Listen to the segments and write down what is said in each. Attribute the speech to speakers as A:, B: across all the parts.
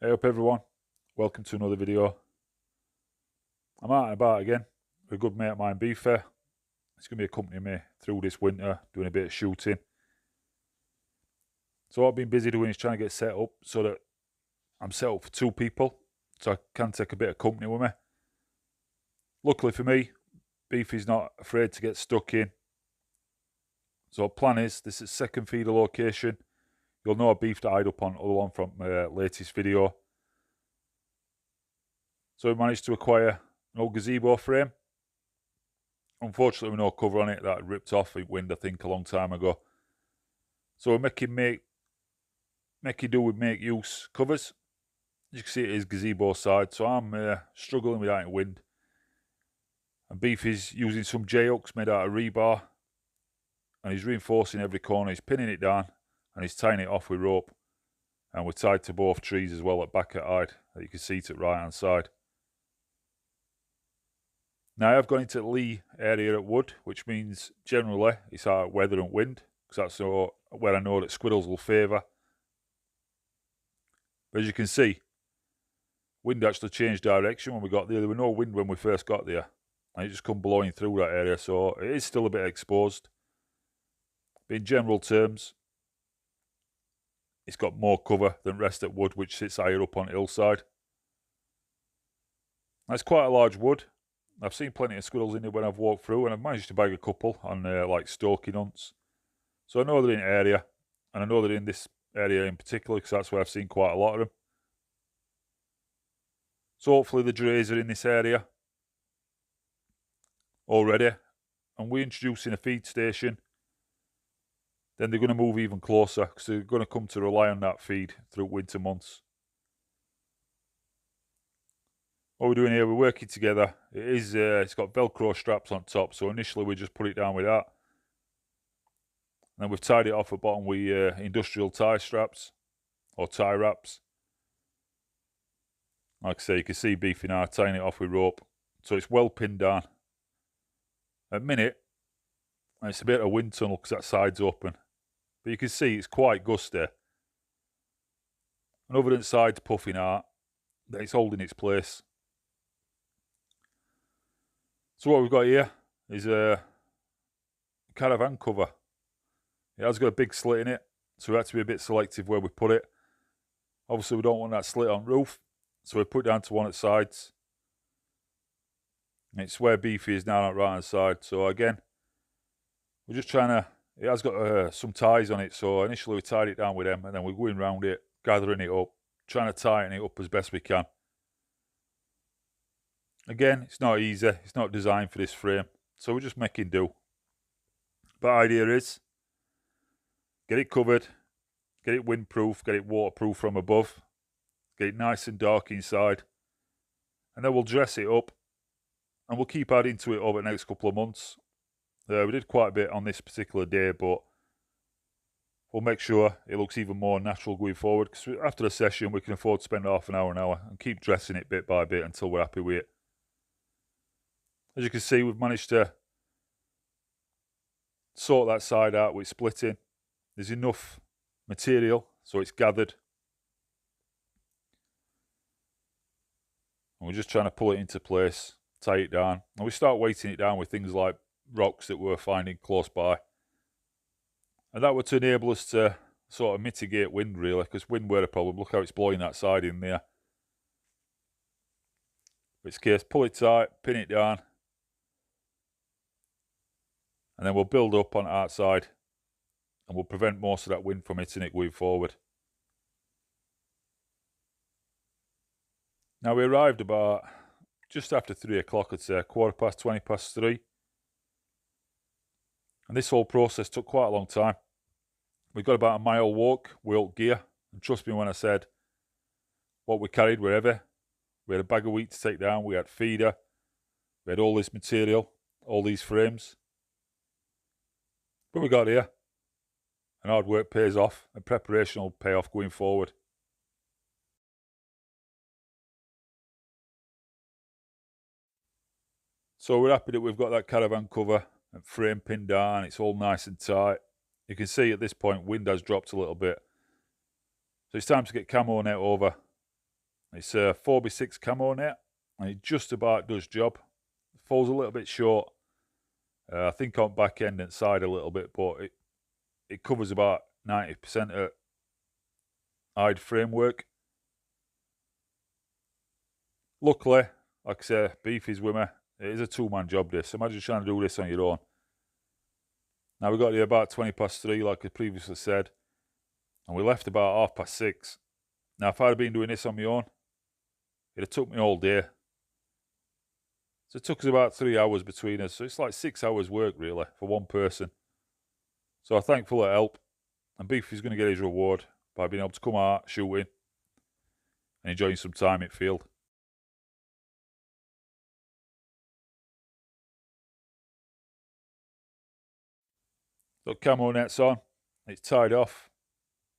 A: Hey up everyone, welcome to another video. I'm out and about again with a good mate of mine, Beefy. He's going to be accompanying me through this winter, doing a bit of shooting. So what I've been busy doing is trying to get set up so that I'm set up for two people, so I can take a bit of company with me. Luckily for me, Beefy's not afraid to get stuck in. So plan is, this is second feeder location. You'll know I beefed eyed up on the other one from my latest video. So we managed to acquire an old gazebo frame. Unfortunately, with no cover on it, that ripped off in wind, I think, a long time ago. So we're making do with make use covers. As you can see, it is gazebo side, so I'm struggling with that in wind. And Beefy's using some J-hooks made out of rebar, and he's reinforcing every corner. He's pinning it down, and he's tying it off with rope. And we're tied to both trees as well at back at height, that you can see to the right hand side. Now I've gone into the lee area at wood, which means generally it's out of weather and wind, because that's where I know that squirrels will favour. But as you can see, wind actually changed direction when we got there. There was no wind when we first got there, and it just come blowing through that area, so it is still a bit exposed. But in general terms, it's got more cover than rest at wood, which sits higher up on the hillside. That's quite a large wood. I've seen plenty of squirrels in there when I've walked through, and I've managed to bag a couple on like stalking hunts. So I know they're in the area, and I know they're in this area in particular because that's where I've seen quite a lot of them. So hopefully the drays are in this area already, and we're introducing a feed station. Then they're going to move even closer because they're going to come to rely on that feed through winter months. What we're doing here, we're working together. It's got Velcro straps on top, so initially we just put it down with that. And then we've tied it off at bottom with industrial tie straps or tie wraps. Like I say, you can see Beefy now tying it off with rope, so it's well pinned down. At minute, it's a bit of a wind tunnel because that side's open, but you can see it's quite gusty. And over the side's puffing out, that it's holding its place. So what we've got here is a caravan cover. It has got a big slit in it, so we have to be a bit selective where we put it. Obviously we don't want that slit on roof, so we put it down to one at the sides. And it's where Beefy is now on the right hand side. So again, we're just trying to, it has got some ties on it, so initially we tied it down with them, and then we're going around it, gathering it up, trying to tighten it up as best we can. Again, it's not easy, it's not designed for this frame, so we're just making do. But idea is, get it covered, get it windproof, get it waterproof from above, get it nice and dark inside, and then we'll dress it up, and we'll keep adding to it over the next couple of months. We did quite a bit on this particular day, but we'll make sure it looks even more natural going forward, because after the session we can afford to spend half an hour and keep dressing it bit by bit until we're happy with it. As you can see, we've managed to sort that side out with splitting. There's enough material, so it's gathered. And we're just trying to pull it into place, tie it down. And we start weighting it down with things like rocks that we're finding close by. And that would to enable us to sort of mitigate wind, really, because wind were a problem. Look how it's blowing that side in there. In which case, pull it tight, pin it down, and then we'll build up on the outside, and we'll prevent most of that wind from hitting it going forward. Now we arrived about just after 3 o'clock, I'd say, 3:15. And this whole process took quite a long time. We got about a mile walk without gear, and trust me when I said what we carried were heavy. We had a bag of wheat to take down, we had feeder, we had all this material, all these frames. But we got here, and hard work pays off, and preparation will pay off going forward. So we're happy that we've got that caravan cover and frame pinned down, it's all nice and tight. You can see at this point wind has dropped a little bit. So it's time to get camo net over It's a 4x6 camo net, and it just about does job. It falls a little bit short, I think on back end and side a little bit, but it covers about 90% of hide framework. Luckily, like I say, Beefy's with me. It is a two-man job this. Imagine trying to do this on your own. Now we got here about 3:20, like I previously said, and we left about 6:30. Now if I'd have been doing this on my own, it'd have took me all day. So it took us about 3 hours between us. So it's like 6 hours work really for one person. So I'm thankful for help, and Beefy's going to get his reward by being able to come out shooting and enjoying some time in field. So camo net's on, it's tied off,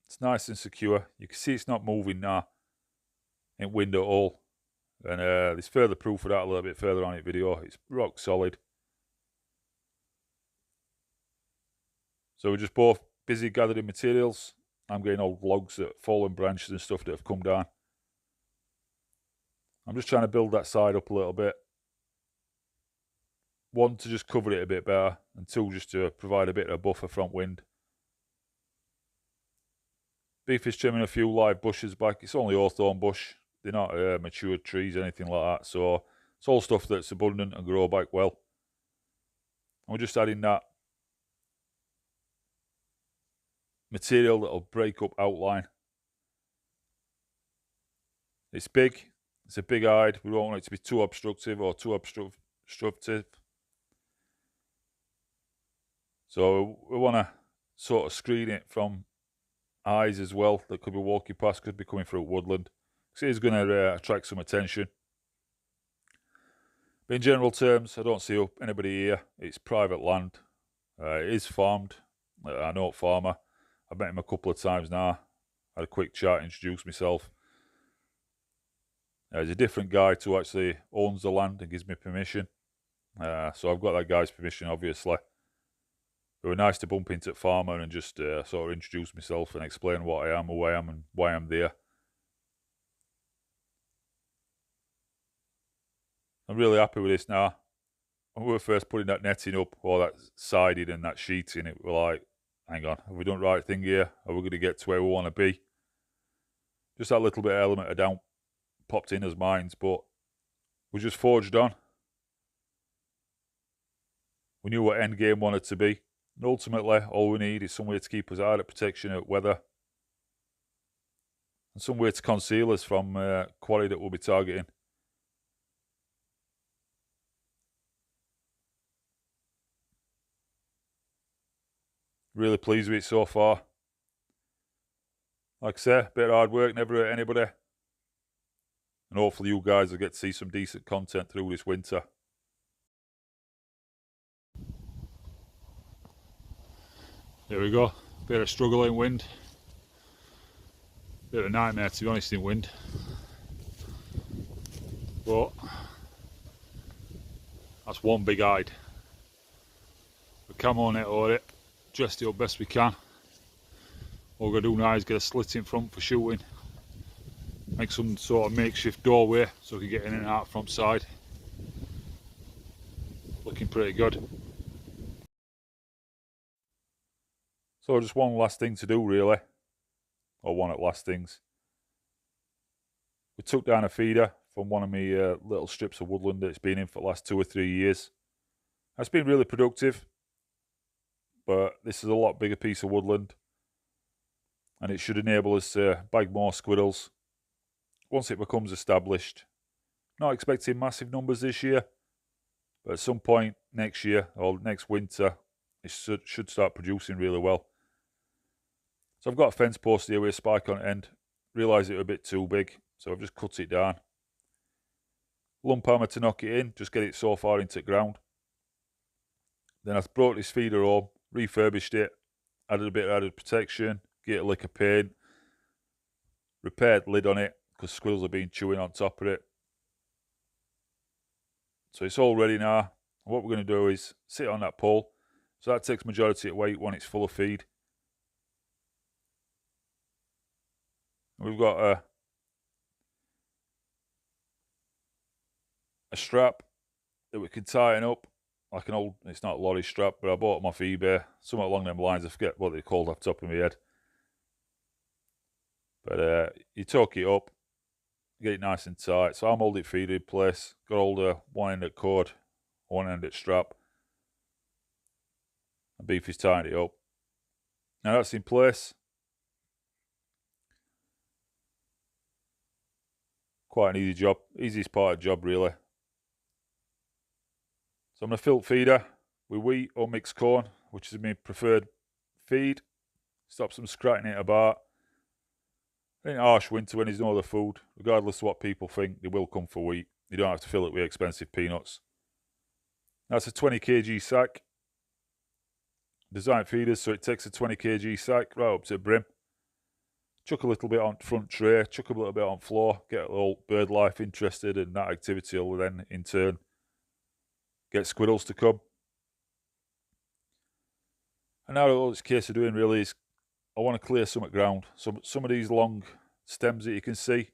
A: it's nice and secure. You can see it's not moving now in wind at all. And there's further proof of that a little bit further on in video. It's rock solid. So we're just both busy gathering materials. I'm getting old logs, fallen branches and stuff that have come down. I'm just trying to build that side up a little bit. One, to just cover it a bit better, and two, just to provide a bit of a buffer from wind. Beef is trimming a few live bushes back. It's only hawthorn bush. They're not matured trees, anything like that. So it's all stuff that's abundant and grow back well. And we're just adding that material that'll break up outline. It's big. It's a big hide. We don't want it to be too obstructive or too obstructive. So we want to sort of screen it from eyes as well that could be walking past, could be coming through woodland. So it's going to attract some attention. But in general terms, I don't see anybody here. It's private land. It is farmed. I know a farmer. I've met him a couple of times now. Had a quick chat, introduced myself. He's a different guy to actually owns the land and gives me permission. So I've got that guy's permission, obviously. It was nice to bump into the farmer and just sort of introduce myself and explain what I am, who I am, and why I'm there. I'm really happy with this now. When we were first putting that netting up, or that siding and that sheeting, it were like, hang on, have we done the right thing here? Are we going to get to where we want to be? Just that little bit of element of doubt popped in as minds, but we just forged on. We knew what end game wanted to be. And ultimately, all we need is somewhere to keep us out of protection at weather. And somewhere to conceal us from quarry that we'll be targeting. Really pleased with it so far. Like I say, a bit of hard work, never hurt anybody. And hopefully you guys will get to see some decent content through this winter. There we go. Bit of struggle in wind. Bit of a nightmare, to be honest, in wind. But that's one big hide. We camo net over it, dressed it up best we can. All we're going to do now is get a slit in front for shooting. Make some sort of makeshift doorway so we can get in and out from side. Looking pretty good. So just one last thing to do really, or one of the last things. We took down a feeder from one of my little strips of woodland that it's been in for the last 2 or 3 years. It's been really productive, but this is a lot bigger piece of woodland, and it should enable us to bag more squirrels once it becomes established. Not expecting massive numbers this year, but at some point next year or next winter, it should start producing really well. So I've got a fence post here with a spike on the end. Realised it was a bit too big, so I've just cut it down. Lump hammer to knock it in, just get it so far into the ground. Then I've brought this feeder home, refurbished it, added a bit of added protection, get a lick of paint, repaired lid on it because squirrels have been chewing on top of it. So it's all ready now. What we're going to do is sit on that pole. So that takes majority of weight when it's full of feed. We've got a strap that we can tighten up, like an old, it's not a lorry strap, but I bought them off eBay, somewhat along them lines. I forget what they're called off the top of my head. But you torque it up, get it nice and tight. So I'm holding it feeder in place, got hold of one end at cord, one end at strap, and Beefy's tightened it up. Now that's in place. Quite an easy job, easiest part of the job really. So I'm going to fill feeder with wheat or mixed corn, which is my preferred feed. Stops them scratching it about. In harsh winter when there's no other food, regardless of what people think, they will come for wheat. You don't have to fill it with expensive peanuts. That's a 20 kg sack. Designed feeders, so it takes a 20 kg sack right up to the brim. Chuck a little bit on front tray, chuck a little bit on floor, get a little bird life interested, and that activity will then in turn get squirrels to come. And now all it's a case of doing really is I want to clear some ground. Some of these long stems that you can see,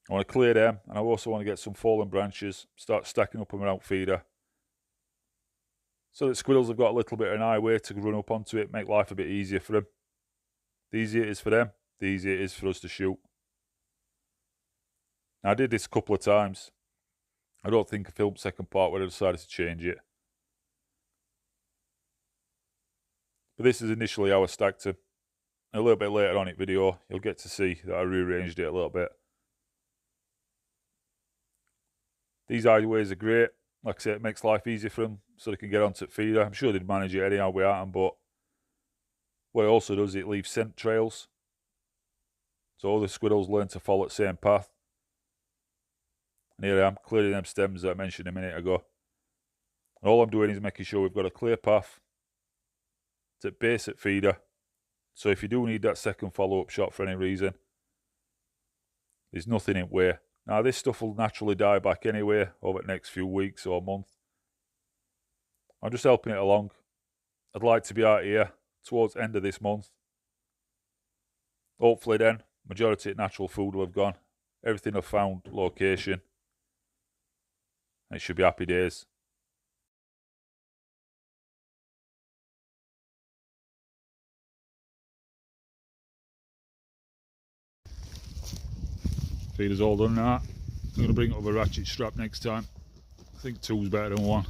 A: I want to clear them, and I also want to get some fallen branches, start stacking up them around feeder, so that squirrels have got a little bit of an highway to run up onto it, make life a bit easier for them. The easier it is for them, the easier it is for us to shoot. Now, I did this a couple of times. I don't think I filmed second part when I decided to change it. But this is initially how I stacked them. A little bit later on in the video, you'll get to see that I rearranged it a little bit. These highways are great. Like I say, it makes life easier for them so they can get onto the feeder. I'm sure they'd manage it anyhow without them, but what it also does is it leaves scent trails. So all the squirrels learn to follow the same path. And here I am, clearing them stems that I mentioned a minute ago. And all I'm doing is making sure we've got a clear path to base at feeder. So if you do need that second follow-up shot for any reason, there's nothing in way. Now this stuff will naturally die back anyway over the next few weeks or month. I'm just helping it along. I'd like to be out here towards the end of this month. Hopefully then, majority of natural food will have gone. Everything I've found, location. And it should be happy days. Feeder's all done now. I'm going to bring up a ratchet strap next time. I think two's better than one.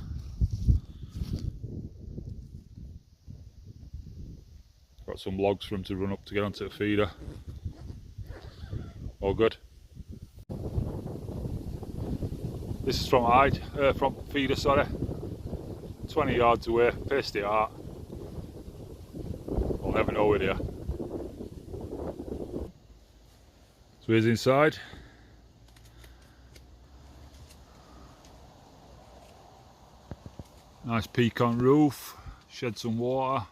A: Got some logs for him to run up to get onto the feeder. All good. This is from feeder, sorry. 20 yards away, paced it out. I'll never know with you. So here's inside. Nice pecan roof, shed some water.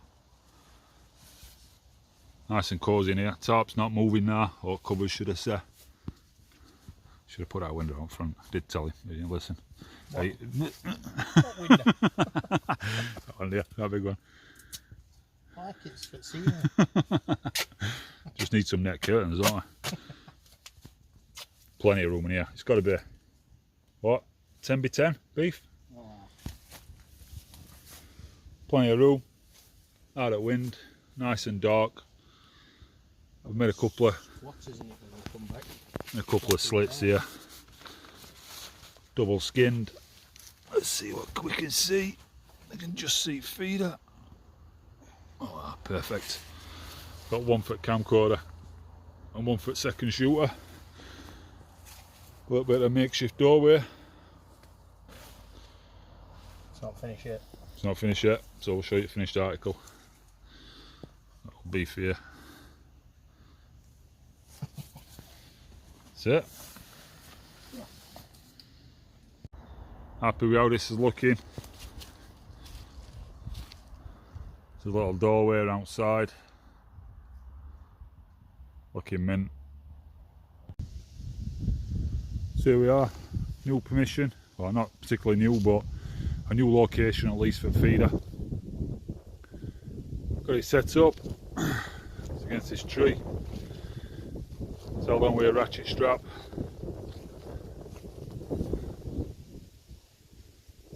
A: Nice and cosy in here. Tarp's not moving now, or covers should I say. Should have put that window on front. I did tell him, he didn't listen.
B: What?
A: Hey.
B: What window?
A: That one there, that big one.
B: I like it, it's here.
A: Just need some net curtains, don't I? Plenty of room in here. It's got to be, what, 10 by 10 beef?
B: Oh.
A: Plenty of room, out of wind, nice and dark. I've made a couple of slits here, double skinned. Let's see what we can see. I can just see feeder. Oh, perfect. Got 1 foot camcorder and 1 foot second shooter. A little bit of a makeshift doorway.
B: It's not finished yet.
A: It's not finished yet, so we'll show you the finished article. That'll be for you. That's it. Happy with how this is looking. There's a little doorway outside. Looking mint. So here we are, new permission. Well, not particularly new, but a new location at least for feeder. Got it set up. It's against this tree. It's held on with a ratchet strap.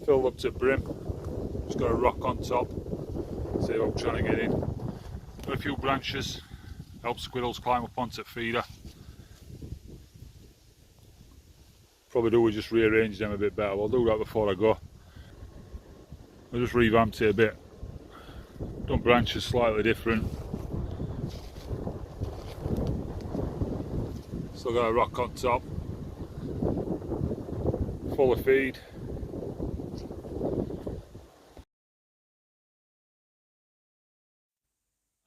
A: filled up to brim. Just got a rock on top. See if I'm trying to get in. Got a few branches, help squirrels climb up onto the feeder. Probably do we just rearrange them a bit better. I'll do that before I go. I just revamped it a bit. Done branches slightly different. Still got a rock on top. Full of feed.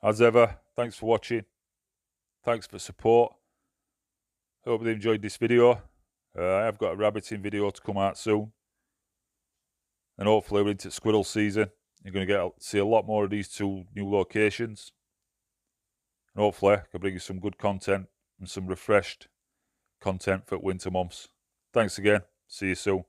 A: As ever, thanks for watching. Thanks for support. Hope you enjoyed this video. I've got a rabbiting video to come out soon. And hopefully we're into squirrel season. You're going to see a lot more of these two new locations. And hopefully I can bring you some good content and some refreshed content for winter months. Thanks again. See you soon.